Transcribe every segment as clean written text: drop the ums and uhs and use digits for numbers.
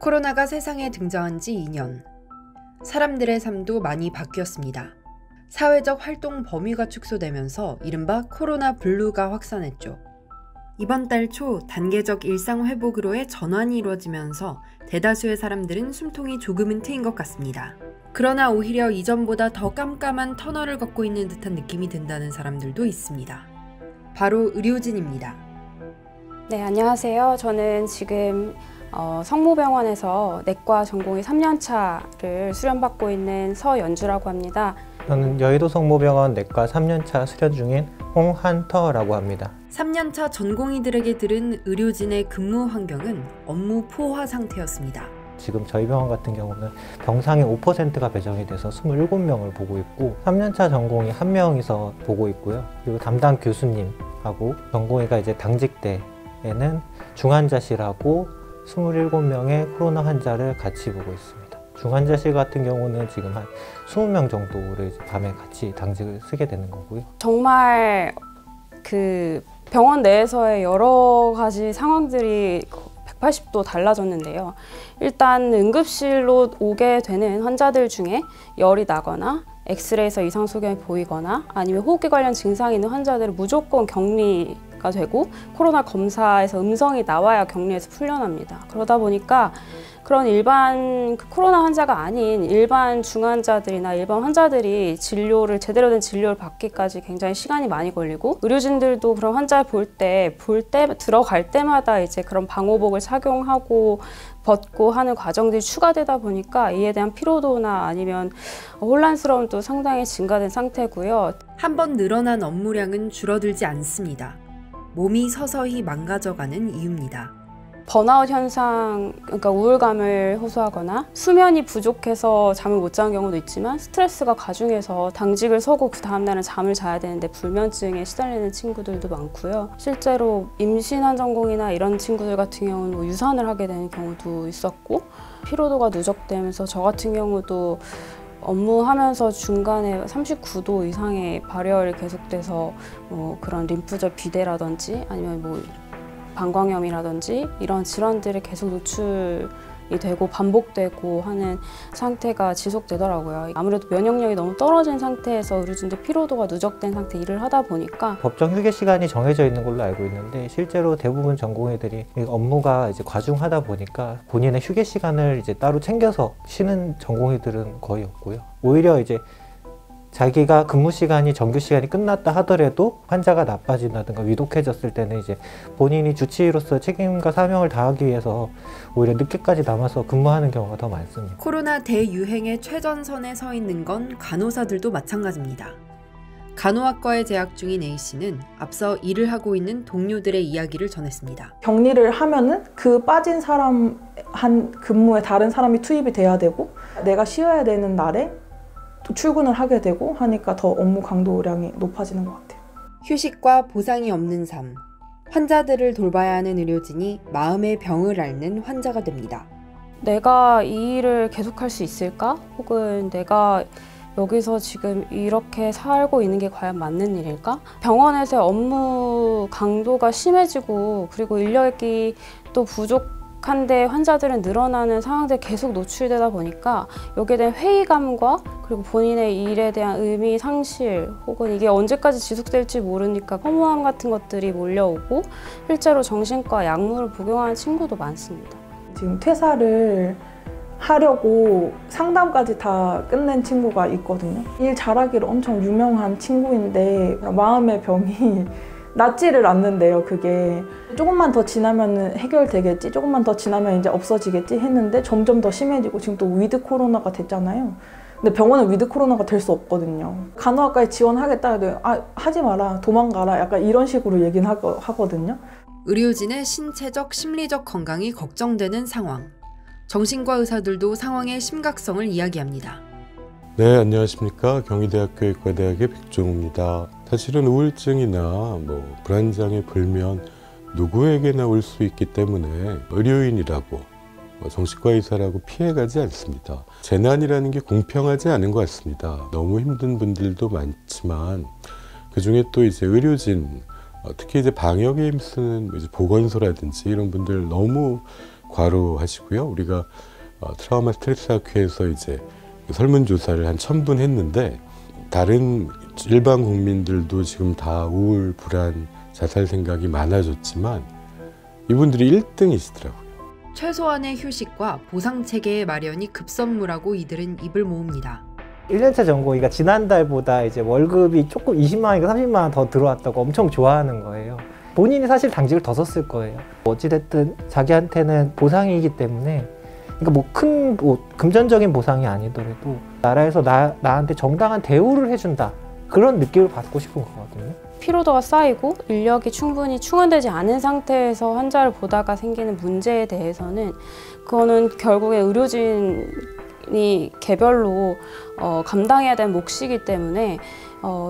코로나가 세상에 등장한 지 2년. 사람들의 삶도 많이 바뀌었습니다. 사회적 활동 범위가 축소되면서 이른바 코로나 블루가 확산했죠. 이번 달 초 단계적 일상 회복으로의 전환이 이루어지면서 대다수의 사람들은 숨통이 조금은 트인 것 같습니다. 그러나 오히려 이전보다 더 깜깜한 터널을 걷고 있는 듯한 느낌이 든다는 사람들도 있습니다. 바로 의료진입니다. 네, 안녕하세요. 저는 지금 성모병원에서 내과 전공의 3년차를 수련받고 있는 서연주라고 합니다. 저는 여의도 성모병원 내과 3년차 수련 중인 홍한터라고 합니다. 3년차 전공의들에게 들은 의료진의 근무 환경은 업무 포화 상태였습니다. 지금 저희 병원 같은 경우는 병상의 5%가 배정이 돼서 27명을 보고 있고 3년차 전공의 1명이서 보고 있고요. 그리고 담당 교수님하고 전공의가 이제 당직 때에는 중환자실하고 27명의 코로나 환자를 같이 보고 있습니다. 중환자실 같은 경우는 지금 한 20명 정도를 이제 밤에 같이 당직을 쓰게 되는 거고요. 정말 병원 내에서의 여러 가지 상황들이 180도 달라졌는데요. 일단 응급실로 오게 되는 환자들 중에 열이 나거나 엑스레이에서 이상 소견이 보이거나 아니면 호흡기 관련 증상이 있는 환자들은 무조건 격리가 되고 코로나 검사에서 음성이 나와야 격리에서 풀려납니다. 그러다 보니까 그런 일반 코로나 환자가 아닌 일반 중환자들이나 일반 환자들이 제대로 된 진료를 받기까지 굉장히 시간이 많이 걸리고 의료진들도 그런 환자를 볼 때 들어갈 때마다 이제 그런 방호복을 착용하고 벗고 하는 과정들이 추가되다 보니까 이에 대한 피로도나 아니면 혼란스러움도 상당히 증가된 상태고요. 한번 늘어난 업무량은 줄어들지 않습니다. 몸이 서서히 망가져가는 이유입니다. 번아웃 현상, 그러니까 우울감을 호소하거나 수면이 부족해서 잠을 못 자는 경우도 있지만 스트레스가 가중해서 당직을 서고 그 다음날은 잠을 자야 되는데 불면증에 시달리는 친구들도 많고요. 실제로 임신한 전공이나 이런 친구들 같은 경우는 유산을 하게 되는 경우도 있었고 피로도가 누적되면서 저 같은 경우도 업무하면서 중간에 39도 이상의 발열이 계속돼서 그런 림프절 비대라든지 아니면 방광염이라든지 이런 질환들이 계속 노출이 되고 반복되고 하는 상태가 지속되더라고요. 아무래도 면역력이 너무 떨어진 상태에서 의료진들 피로도가 누적된 상태 일을 하다 보니까 법정 휴게 시간이 정해져 있는 걸로 알고 있는데 실제로 대부분 전공의들이 업무가 이제 과중하다 보니까 본인의 휴게 시간을 이제 따로 챙겨서 쉬는 전공의들은 거의 없고요. 오히려 이제 자기가 근무 시간이 정규 시간이 끝났다 하더라도 환자가 나빠진다든가 위독해졌을 때는 이제 본인이 주치의로서 책임과 사명을 다하기 위해서 오히려 늦게까지 남아서 근무하는 경우가 더 많습니다. 코로나 대유행의 최전선에 서 있는 건 간호사들도 마찬가지입니다. 간호학과에 재학 중인 A씨는 앞서 일을 하고 있는 동료들의 이야기를 전했습니다. 격리를 하면은 그 빠진 사람 한 근무에 다른 사람이 투입이 돼야 되고 내가 쉬어야 되는 날에 또 출근을 하게 되고 하니까 더 업무 강도량이 높아지는 것 같아요. 휴식과 보상이 없는 삶. 환자들을 돌봐야 하는 의료진이 마음의 병을 앓는 환자가 됩니다. 내가 이 일을 계속할 수 있을까? 혹은 내가 여기서 지금 이렇게 살고 있는 게 과연 맞는 일일까? 병원에서 업무 강도가 심해지고 그리고 인력이 또 부족한데 환자들은 늘어나는 상황들에 계속 노출되다 보니까 여기에 대한 회의감과 그리고 본인의 일에 대한 의미 상실 혹은 이게 언제까지 지속될지 모르니까 허무함 같은 것들이 몰려오고 실제로 정신과 약물을 복용하는 친구도 많습니다. 지금 퇴사를 하려고 상담까지 다 끝낸 친구가 있거든요. 일 잘하기로 엄청 유명한 친구인데 마음의 병이 낫지를 않는데요. 그게 조금만 더 지나면 해결되겠지, 조금만 더 지나면 이제 없어지겠지 했는데 점점 더 심해지고 지금 또 위드 코로나가 됐잖아요. 근데 병원은 위드 코로나가 될 수 없거든요. 간호학과에 지원하겠다 해도 하지 마라, 도망가라 약간 이런 식으로 얘기는 하거든요. 의료진의 신체적, 심리적 건강이 걱정되는 상황. 정신과 의사들도 상황의 심각성을 이야기합니다. 네, 안녕하십니까. 경희대학교 의과대학의 백종우입니다. 사실은 우울증이나 불안장애, 불면 누구에게나 올 수 있기 때문에 의료인이라고 정신과 의사라고 피해가지 않습니다. 재난이라는 게 공평하지 않은 것 같습니다. 너무 힘든 분들도 많지만 그중에 또 이제 의료진, 특히 이제 방역에 힘쓰는 보건소라든지 이런 분들 너무 과로하시고요. 우리가 트라우마 스트레스 학회에서 이제 설문조사를 한 1000분 했는데 다른 일반 국민들도 지금 다 우울, 불안, 자살 생각이 많아졌지만 이분들이 1등이시더라고요. 최소한의 휴식과 보상체계의 마련이 급선무라고 이들은 입을 모읍니다. 1년차 전공의가 지난달보다 이제 월급이 조금 20만 원인가 30만 원 더 들어왔다고 엄청 좋아하는 거예요. 본인이 사실 당직을 더 썼을 거예요. 어찌됐든 자기한테는 보상이기 때문에, 그러니까 뭐 큰 금전적인 보상이 아니더라도 나라에서 나한테 정당한 대우를 해준다, 그런 느낌을 받고 싶은 거거든요. 피로도가 쌓이고 인력이 충분히 충원되지 않은 상태에서 환자를 보다가 생기는 문제에 대해서는 그거는 결국에 의료진이 개별로 감당해야 되는 몫이기 때문에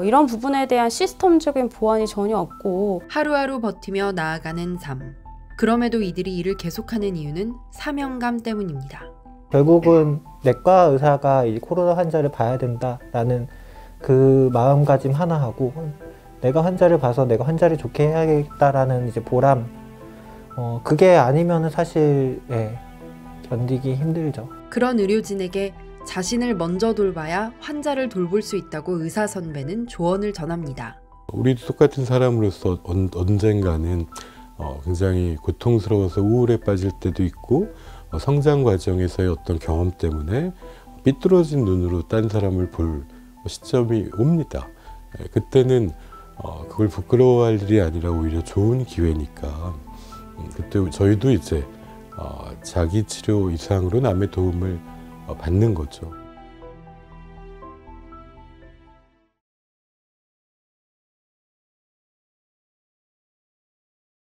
이런 부분에 대한 시스템적인 보완이 전혀 없고 하루하루 버티며 나아가는 삶. 그럼에도 이들이 일을 계속하는 이유는 사명감 때문입니다. 결국은 내과 의사가 이 코로나 환자를 봐야 된다라는 그 마음가짐 하나하고 내가 환자를 봐서 내가 환자를 좋게 해야겠다라는 이제 보람, 그게 아니면은 사실 견디기 힘들죠. 그런 의료진에게 자신을 먼저 돌봐야 환자를 돌볼 수 있다고 의사 선배는 조언을 전합니다. 우리도 똑같은 사람으로서 언젠가는 굉장히 고통스러워서 우울에 빠질 때도 있고 성장 과정에서의 어떤 경험 때문에 삐뚤어진 눈으로 딴 사람을 볼 시점이 옵니다. 그때는 그걸 부끄러워할 일이 아니라 오히려 좋은 기회니까 그때 저희도 이제 자기 치료 이상으로 남의 도움을 받는 거죠.